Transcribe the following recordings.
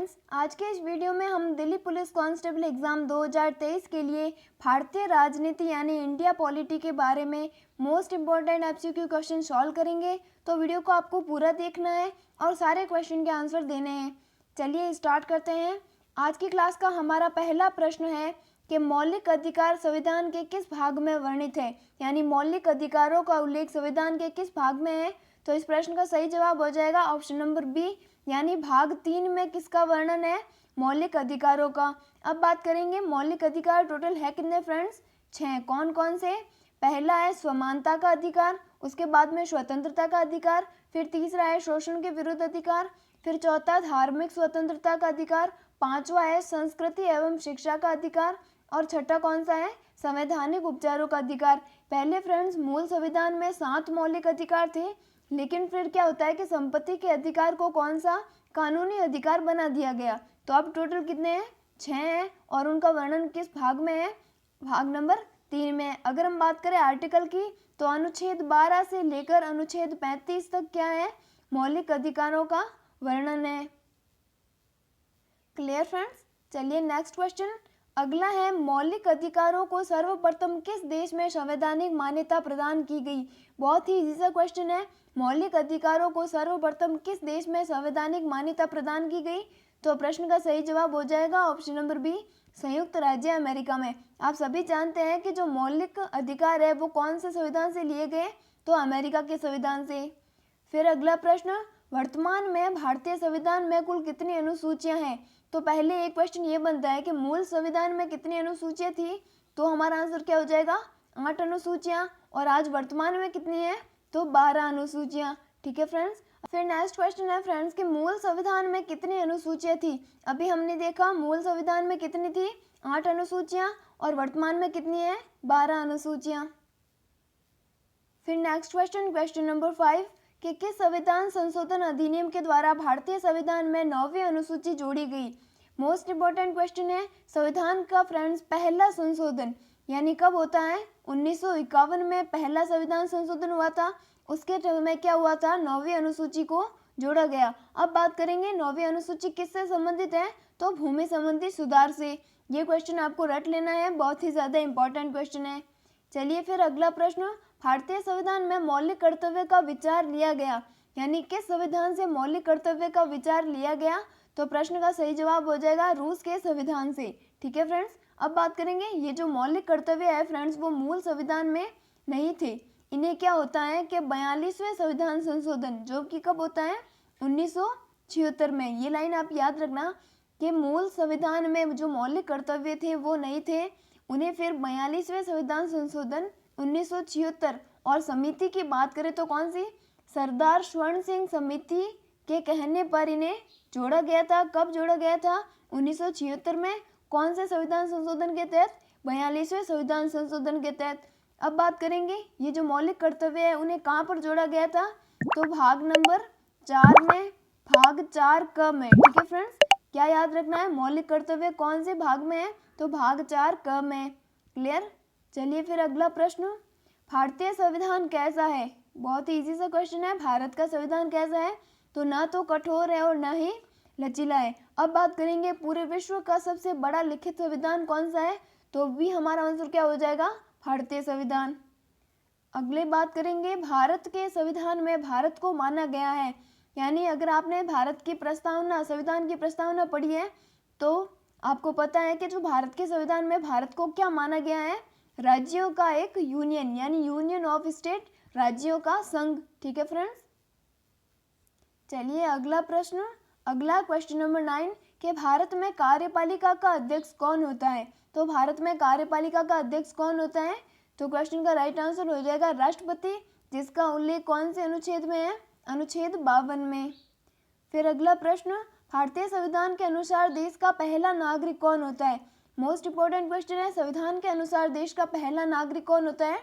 Friends, आज के इस वीडियो में हम दिल्ली पुलिस कांस्टेबल एग्ज़ाम 2023 के लिए भारतीय राजनीति यानी इंडिया पॉलिटी के बारे में most important MCQ question solve करेंगे। तो वीडियो को आपको पूरा देखना है और सारे क्वेश्चन के आंसर देने हैं। चलिए स्टार्ट करते हैं। आज की क्लास का हमारा पहला प्रश्न है कि मौलिक अधिकार संविधान के किस भाग में वर्णित है, यानी मौलिक अधिकारों का उल्लेख संविधान के किस भाग में है। तो इस प्रश्न का सही जवाब हो जाएगा ऑप्शन नंबर बी, यानी भाग 3 में किसका वर्णन है, मौलिक अधिकारों का। अब बात करेंगे मौलिक अधिकार टोटल है कितने फ्रेंड्स, 6। कौन कौन से? पहला है समानता का अधिकार, उसके बाद में स्वतंत्रता का अधिकार, फिर तीसरा है शोषण के विरुद्ध अधिकार, फिर चौथा धार्मिक स्वतंत्रता का अधिकार, पांचवा है संस्कृति एवं शिक्षा का अधिकार और छठा कौन सा है, संवैधानिक उपचारों का अधिकार। पहले फ्रेंड्स मूल संविधान में 7 मौलिक अधिकार थे, लेकिन फिर क्या होता है कि संपत्ति के अधिकार को कौन सा कानूनी अधिकार बना दिया गया। तो अब टोटल कितने हैं, 6 हैं और उनका वर्णन किस भाग में है, भाग नंबर 3 में। अगर हम बात करें आर्टिकल की तो अनुच्छेद 12 से लेकर अनुच्छेद 35 तक क्या है, मौलिक अधिकारों का वर्णन है। Clear friends. चलिए नेक्स्ट क्वेश्चन अगला है, मौलिक अधिकारों को सर्वप्रथम किस देश में संवैधानिक मान्यता प्रदान की गई। बहुत ही इजी सा क्वेश्चन है, मौलिक अधिकारों को सर्वप्रथम किस देश में संवैधानिक मान्यता प्रदान की गई। तो प्रश्न का सही जवाब हो जाएगा ऑप्शन नंबर बी, संयुक्त राज्य अमेरिका में। आप सभी जानते हैं कि जो मौलिक अधिकार है वो कौन से संविधान से लिए गए, तो अमेरिका के संविधान से। फिर अगला प्रश्न, वर्तमान में भारतीय संविधान में कुल कितनी अनुसूचियां हैं। तो पहले एक क्वेश्चन ये बनता है कि मूल संविधान में कितनी अनुसूचियां थी, तो हमारा आंसर क्या हो जाएगा, 8 अनुसूचियां। और आज वर्तमान में कितनी है, तो 12 अनुसूचियां। ठीक है फ्रेंड्स। फिर नेक्स्ट क्वेश्चन है फ्रेंड्स कि मूल संविधान में कितनी अनुसूचियां थी। अभी हमने देखा मूल संविधान में कितनी थी, 8 अनुसूचियां और वर्तमान में कितनी है, 12 अनुसूचियां। फिर नेक्स्ट क्वेश्चन, क्वेश्चन नंबर 5 कि किस संविधान संशोधन अधिनियम के द्वारा भारतीय संविधान में 9वीं अनुसूची जोड़ी गई। मोस्ट इंपॉर्टेंट क्वेश्चन है। संविधान का फ्रेंड्स पहला संशोधन यानी कब होता है, 1951 में पहला संविधान संशोधन हुआ था। उसके समय क्या हुआ था, 9वीं अनुसूची को जोड़ा गया। अब बात करेंगे 9वीं अनुसूची किससे संबंधित है, तो भूमि संबंधी सुधार से। ये क्वेश्चन आपको रट लेना है, बहुत ही ज़्यादा इंपॉर्टेंट क्वेश्चन है। चलिए फिर अगला प्रश्न, भारतीय संविधान में मौलिक कर्तव्य का विचार लिया गया, यानी किस संविधान से मौलिक कर्तव्य का विचार लिया गया। तो प्रश्न का सही जवाब हो जाएगा रूस के संविधान से। ठीक है फ्रेंड्स। अब बात करेंगे ये जो मौलिक कर्तव्य है फ्रेंड्स वो मूल संविधान में नहीं थे। इन्हें क्या होता है कि 42वें संविधान संशोधन, जो कि कब होता है, 1976 में। ये लाइन आप याद रखना कि मूल संविधान में जो मौलिक कर्तव्य थे वो नहीं थे, उन्हें फिर 42वें संविधान संशोधन 1976 और समिति की बात करें तो कौन सी, सरदार स्वर्ण सिंह समिति के कहने पर इन्हें जोड़ा गया था। कब जोड़ा गया था, 1976 में। कौन से संविधान संशोधन के तहत, 42वें संविधान संशोधन के तहत। अब बात करेंगे ये जो मौलिक कर्तव्य है उन्हें कहाँ पर जोड़ा गया था, तो भाग नंबर 4 में, भाग 4 क में। ठीक है फ्रेंड्स, क्या याद रखना है, मौलिक कर्तव्य कौन से भाग में है, तो भाग 4 क में। क्लियर। चलिए फिर अगला प्रश्न, भारतीय संविधान कैसा है। बहुत ही इजी सा क्वेश्चन है, भारत का संविधान कैसा है, तो ना तो कठोर है और ना ही लचीला है। अब बात करेंगे पूरे विश्व का सबसे बड़ा लिखित संविधान कौन सा है, तो भी हमारा आंसर क्या हो जाएगा, भारतीय संविधान। अगले बात करेंगे भारत के संविधान में भारत को माना गया है, यानी अगर आपने भारत की प्रस्तावना, संविधान की प्रस्तावना पढ़ी है तो आपको पता है कि जो भारत के संविधान में भारत को क्या माना गया है, राज्यों का एक यूनियन, यानी यूनियन ऑफ स्टेट, राज्यों का संघ। ठीक है फ्रेंड्स। चलिए अगला प्रश्न, अगला क्वेश्चन नंबर 9 कि भारत में कार्यपालिका का अध्यक्ष कौन होता है। तो भारत में कार्यपालिका का अध्यक्ष कौन होता है, तो क्वेश्चन का राइट आंसर हो जाएगा राष्ट्रपति, जिसका उल्लेख कौन से अनुच्छेद में है, अनुच्छेद 52 में। फिर अगला प्रश्न, भारतीय संविधान के अनुसार देश का पहला नागरिक कौन होता है। मोस्ट इंपॉर्टेंट क्वेश्चन है, संविधान के अनुसार देश का पहला नागरिक कौन होता है,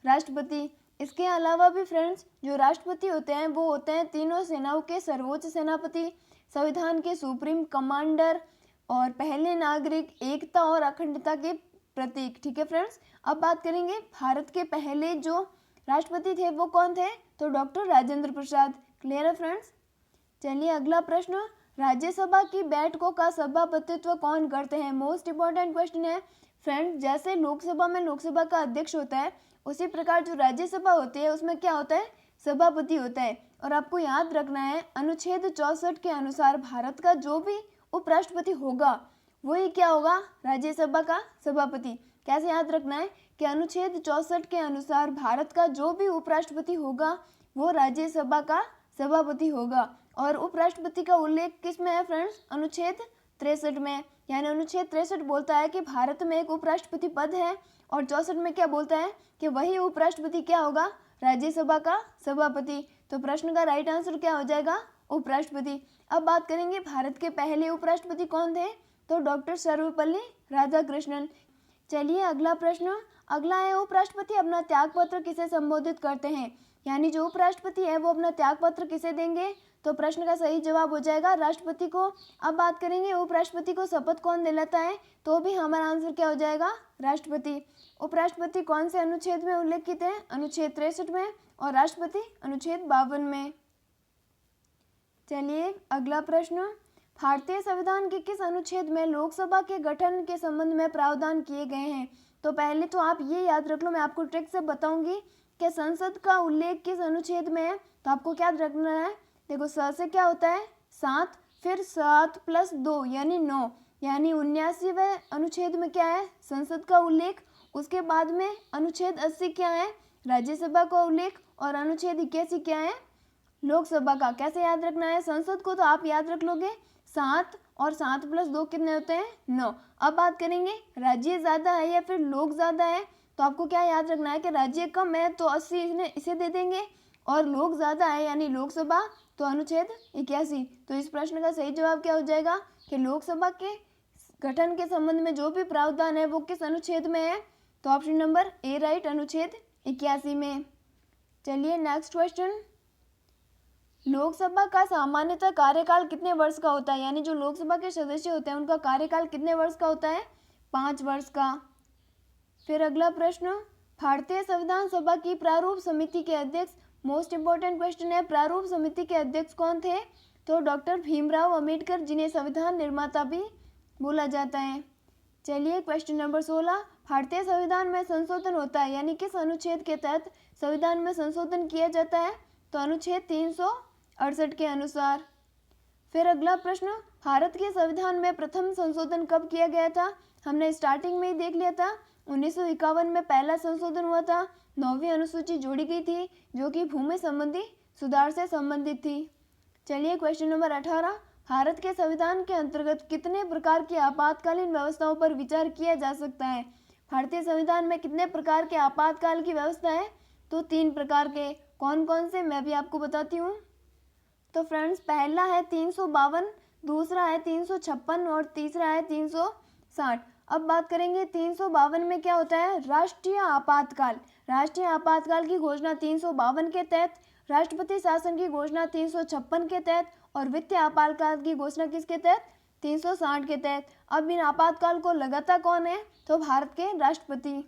राष्ट्रपति। इसके अलावा भी फ्रेंड्स जो राष्ट्रपति होते हैं वो होते हैं तीनों सेनाओं के सर्वोच्च सेनापति, संविधान के सुप्रीम कमांडर और पहले नागरिक, एकता और अखंडता के प्रतीक। ठीक है फ्रेंड्स। अब बात करेंगे भारत के पहले जो राष्ट्रपति थे वो कौन थे, तो डॉक्टर राजेंद्र प्रसाद। क्लियर है फ्रेंड्स। चलिए अगला प्रश्न, राज्यसभा की बैठकों का सभापतित्व कौन करते हैं? मोस्ट इंपॉर्टेंट क्वेश्चन है फ्रेंड। जैसे लोकसभा में लोकसभा का अध्यक्ष होता है, उसी प्रकार जो राज्यसभा होती है उसमें क्या होता है? सभापति होता है। और आपको याद रखना है अनुच्छेद 64 के अनुसार भारत का जो भी उपराष्ट्रपति होगा वही क्या होगा? राज्यसभा का सभापति। कैसे याद रखना है कि अनुच्छेद 64 के अनुसार भारत का जो भी उपराष्ट्रपति होगा वो राज्यसभा का सभापति होगा। और उपराष्ट्रपति का उल्लेख किस में है फ्रेंड्स? अनुच्छेद 63 में। यानी अनुच्छेद 63 बोलता है कि भारत में एक उपराष्ट्रपति पद है, और 64 में क्या बोलता है कि वही उपराष्ट्रपति क्या होगा? राज्यसभा का सभापति। तो प्रश्न का राइट आंसर क्या हो जाएगा? उपराष्ट्रपति। अब बात करेंगे भारत के पहले उपराष्ट्रपति कौन थे? तो डॉक्टर सर्वपल्ली राधाकृष्णन। चलिए अगला प्रश्न। अगला है उपराष्ट्रपति अपना त्यागपत्र किसे संबोधित करते हैं? यानी जो उपराष्ट्रपति है वो अपना त्यागपत्र किसे देंगे? तो प्रश्न का सही जवाब हो जाएगा राष्ट्रपति को। अब बात करेंगे उपराष्ट्रपति को शपथ कौन दिलाता है? तो भी हमारा आंसर क्या हो जाएगा? राष्ट्रपति। उपराष्ट्रपति कौन से अनुच्छेद में उल्लेखित है? अनुच्छेद 63 में, और राष्ट्रपति अनुच्छेद 52 में। चलिए अगला प्रश्न। भारतीय संविधान के किस अनुच्छेद में लोकसभा के गठन के संबंध में प्रावधान किए गए हैं? तो पहले तो आप ये याद रख लो, मैं आपको ट्रिक से बताऊंगी कि संसद का उल्लेख किस अनुच्छेद में है। तो आपको क्या याद रखना है? देखो स से क्या होता है? 7, फिर 7 + 2 यानी 9, यानी 79वें अनुच्छेद में क्या है? संसद का उल्लेख। उसके बाद में अनुच्छेद 80 क्या है? राज्यसभा का उल्लेख। और अनुच्छेद 81 क्या है? लोकसभा का। कैसे याद रखना है? संसद को तो आप याद रख लोगे 7, और 7 + 2 कितने होते हैं? 9। अब बात करेंगे राज्य ज़्यादा है या फिर लोक ज़्यादा है। तो आपको क्या याद रखना है कि राज्य कम है तो 80 इसे दे देंगे, और लोक ज़्यादा है यानी लोकसभा तो अनुच्छेद 81। तो इस प्रश्न का सही जवाब क्या हो जाएगा कि लोकसभा के गठन के संबंध में जो भी प्रावधान है वो किस अनुच्छेद में है? तो ऑप्शन नंबर ए राइट, अनुच्छेद 81 में। चलिए नेक्स्ट क्वेश्चन। लोकसभा का सामान्यतः कार्यकाल कितने वर्ष का होता है? यानी जो लोकसभा के सदस्य होते हैं उनका कार्यकाल कितने वर्ष का होता है? 5 वर्ष का। फिर अगला प्रश्न। भारतीय संविधान सभा की प्रारूप समिति के अध्यक्ष, मोस्ट इंपॉर्टेंट क्वेश्चन है, प्रारूप समिति के अध्यक्ष कौन थे? तो डॉक्टर भीमराव अंबेडकर, जिन्हें संविधान निर्माता भी बोला जाता है। चलिए क्वेश्चन नंबर 16। भारतीय संविधान में संशोधन होता है, यानी किस अनुच्छेद के तहत संविधान में संशोधन किया जाता है? तो अनुच्छेद 368 के अनुसार। फिर अगला प्रश्न। भारत के संविधान में प्रथम संशोधन कब किया गया था? हमने स्टार्टिंग में ही देख लिया था, 1951 में पहला संशोधन हुआ था। 9वीं अनुसूची जोड़ी गई थी जो कि भूमि संबंधी सुधार से संबंधित थी। चलिए क्वेश्चन नंबर 18। भारत के संविधान के अंतर्गत कितने प्रकार की आपातकालीन व्यवस्थाओं पर विचार किया जा सकता है? भारतीय संविधान में कितने प्रकार के आपातकाल की व्यवस्था है? तो 3 प्रकार के। कौन कौन से मैं भी आपको बताती हूँ। तो फ्रेंड्स पहला है 352, दूसरा है 356 और तीसरा है 360। अब बात करेंगे 352 में क्या होता है? राष्ट्रीय आपातकाल। राष्ट्रीय आपातकाल की घोषणा 352 के तहत, राष्ट्रपति शासन की घोषणा 356 के तहत, और वित्तीय आपातकाल की घोषणा किसके तहत? 360 के तहत। अब इन आपातकाल को लगाता कौन है? तो भारत के राष्ट्रपति।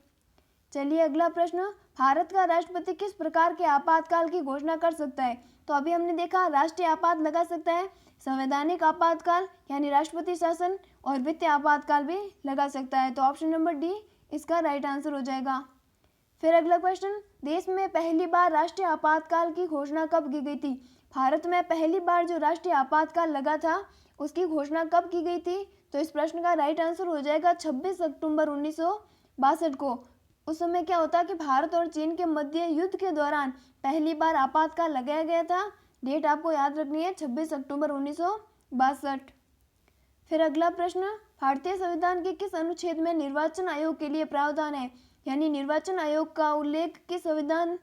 चलिए अगला प्रश्न। भारत का राष्ट्रपति किस प्रकार के आपातकाल की घोषणा कर सकता है? तो अभी हमने देखा राष्ट्रीय आपात लगा सकता है, संवैधानिक आपातकाल यानी राष्ट्रपति शासन, और वित्तीय आपातकाल भी लगा सकता है। तो ऑप्शन नंबर डी इसका राइट आंसर हो जाएगा। फिर अगला क्वेश्चन। देश में पहली बार राष्ट्रीय आपातकाल की घोषणा कब की गई थी? भारत में पहली बार जो राष्ट्रीय आपातकाल लगा था उसकी घोषणा कब की गई थी? तो इस प्रश्न का राइट आंसर हो जाएगा 26 अक्टूबर 1962 को। उस समय क्या होता कि भारत और चीन के मध्य युद्ध के दौरान पहली बार आपातकाल लगाया गया था। डेट आपको याद रखनी है 26 अक्टूबर 1962। फिर अगला प्रश्न। भारतीय संविधान के किस अनुच्छेद में निर्वाचन आयोग के लिए प्रावधान है? यानी निर्वाचन आयोग का उल्लेख किस संविधान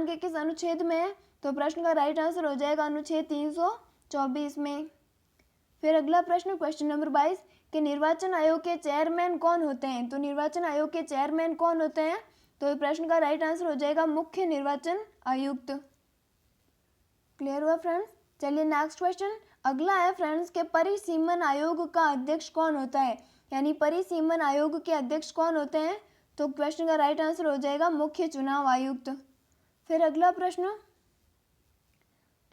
के किस अनुच्छेद में है? तो प्रश्न का राइट आंसर हो जाएगा अनुच्छेद 324 में। फिर अगला प्रश्न क्वेश्चन नंबर 22 कि निर्वाचन आयोग के चेयरमैन कौन होते हैं? तो निर्वाचन आयोग के चेयरमैन कौन होते हैं? तो प्रश्न का राइट आंसर हो जाएगा मुख्य निर्वाचन आयुक्त। क्लियर हुआ फ्रेंड्स? चलिए नेक्स्ट क्वेश्चन। अगला है फ्रेंड्स के परिसीमन आयोग का अध्यक्ष कौन होता है? यानी परिसीमन आयोग के अध्यक्ष कौन होते हैं? तो क्वेश्चन का राइट आंसर हो जाएगा मुख्य चुनाव आयुक्त। फिर अगला प्रश्न।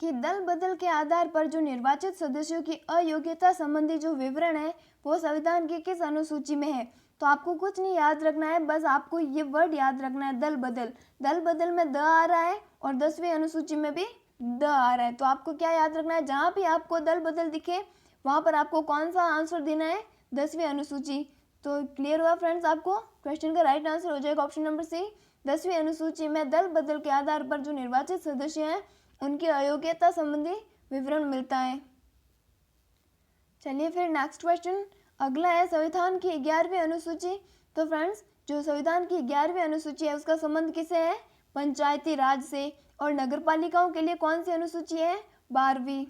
कि दल बदल के आधार पर जो निर्वाचित सदस्यों की अयोग्यता संबंधी जो विवरण है वो संविधान की किस अनुसूची में है। तो आपको कुछ नहीं याद रखना है, बस आपको ये वर्ड याद रखना है, दल बदल। दल बदल में द आ रहा है और 10वीं अनुसूची में भी द आ रहा है। तो आपको क्या याद रखना है, जहाँ भी आपको दल बदल दिखे वहाँ पर आपको कौन सा आंसर देना है, 10वीं अनुसूची। तो क्लियर हुआ फ्रेंड्स, आपको क्वेश्चन का राइट आंसर हो जाएगा ऑप्शन नंबर सी, 10वीं अनुसूची में दल बदल के आधार पर जो निर्वाचित सदस्य हैं उनकी अयोग्यता संबंधी विवरण मिलता है। चलिए फिर नेक्स्ट क्वेश्चन अगला है संविधान की 11वीं अनुसूची। तो फ्रेंड्स जो संविधान की 11वीं अनुसूची है उसका संबंध किससे है, पंचायती राज से। और नगरपालिकाओं के लिए कौन सी अनुसूची है, 12वीं।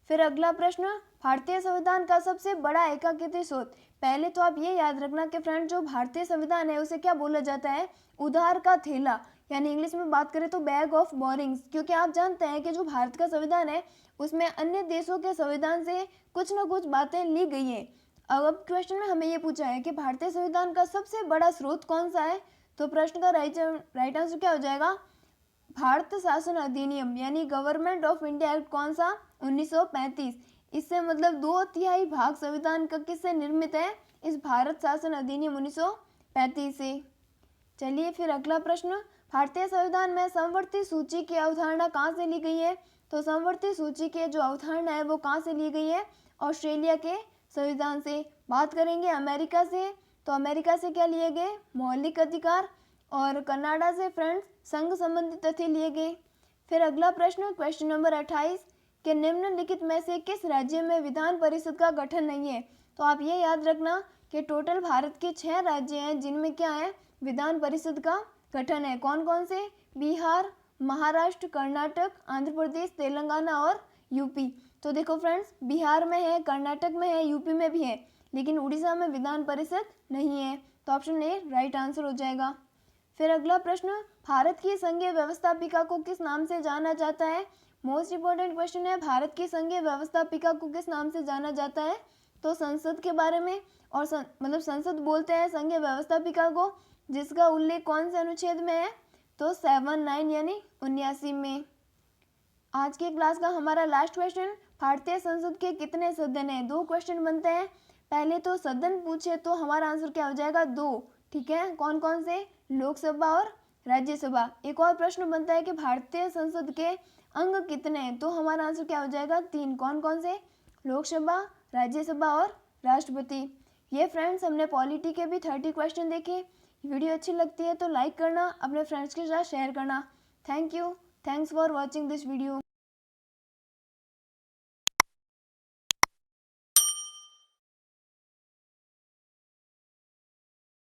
फिर अगला प्रश्न, भारतीय संविधान का सबसे बड़ा एकाकृत स्रोत। पहले तो आप ये याद रखना कि फ्रेंड जो भारतीय संविधान है उसे क्या बोला जाता है, उधार का थैला, यानी इंग्लिश में बात करें तो बैग ऑफ बोरिंग्स। क्योंकि आप जानते हैं कि जो भारत का संविधान है उसमें अन्य देशों के संविधान से कुछ ना कुछ बातें ली गई हैं। अब क्वेश्चन में हमें ये पूछा है कि भारतीय संविधान का सबसे बड़ा स्रोत कौन सा है। तो प्रश्न का राइट आंसर क्या हो जाएगा, भारत शासन अधिनियम यानी गवर्नमेंट ऑफ इंडिया एक्ट कौन सा, 1935। इससे मतलब 2/3 भाग संविधान का किससे निर्मित है, इस भारत शासन अधिनियम 1935 से। चलिए फिर अगला प्रश्न, भारतीय संविधान में समवर्ती सूची की अवधारणा कहाँ से ली गई है। तो समवर्ती सूची की जो अवधारणा है वो कहाँ से ली गई है, ऑस्ट्रेलिया के संविधान से। बात करेंगे अमेरिका से, तो अमेरिका से क्या लिए गए, मौलिक अधिकार। और कनाडा से फ्रेंड्स संघ संबंधी तथ्य लिए गए। फिर अगला प्रश्न क्वेश्चन नंबर 28 के निम्नलिखित में से किस राज्य में विधान परिषद का गठन नहीं है। तो आप ये याद रखना कि टोटल भारत के 6 राज्य हैं जिनमें क्या है, विधान परिषद का गठन है। कौन कौन से, बिहार, महाराष्ट्र, कर्नाटक, आंध्र प्रदेश, तेलंगाना और यूपी। तो देखो फ्रेंड्स बिहार में है, कर्नाटक में है, यूपी में भी है, लेकिन उड़ीसा में विधान परिषद नहीं है। तो ऑप्शन ए राइट आंसर हो जाएगा। फिर अगला प्रश्न, भारत की संघीय व्यवस्थापिका को किस नाम से जाना जाता है। मोस्ट इंपॉर्टेंट क्वेश्चन है, भारत की संघीय व्यवस्थापिका को किस नाम से जाना जाता है। तो संसद के बारे में, और मतलब संसद बोलते हैं संघीय व्यवस्थापिका को, जिसका उल्लेख कौन से अनुच्छेद में है, तो 79 यानी 79 में। आज के क्लास का हमारा लास्ट क्वेश्चन, भारतीय संसद के कितने सदन हैं। 2 क्वेश्चन बनते हैं, पहले तो सदन पूछे तो हमारा आंसर क्या हो जाएगा, 2। ठीक है, कौन कौन से, लोकसभा और राज्यसभा। एक और प्रश्न बनता है कि भारतीय संसद के अंग कितने हैं, तो हमारा आंसर क्या हो जाएगा, 3। कौन कौन से, लोकसभा, राज्यसभा और राष्ट्रपति। ये फ्रेंड्स हमने पॉलिटी के भी 30 क्वेश्चन देखे। वीडियो अच्छी लगती है तो लाइक करना, अपने फ्रेंड्स के साथ शेयर करना। Thank you, thanks for watching this video.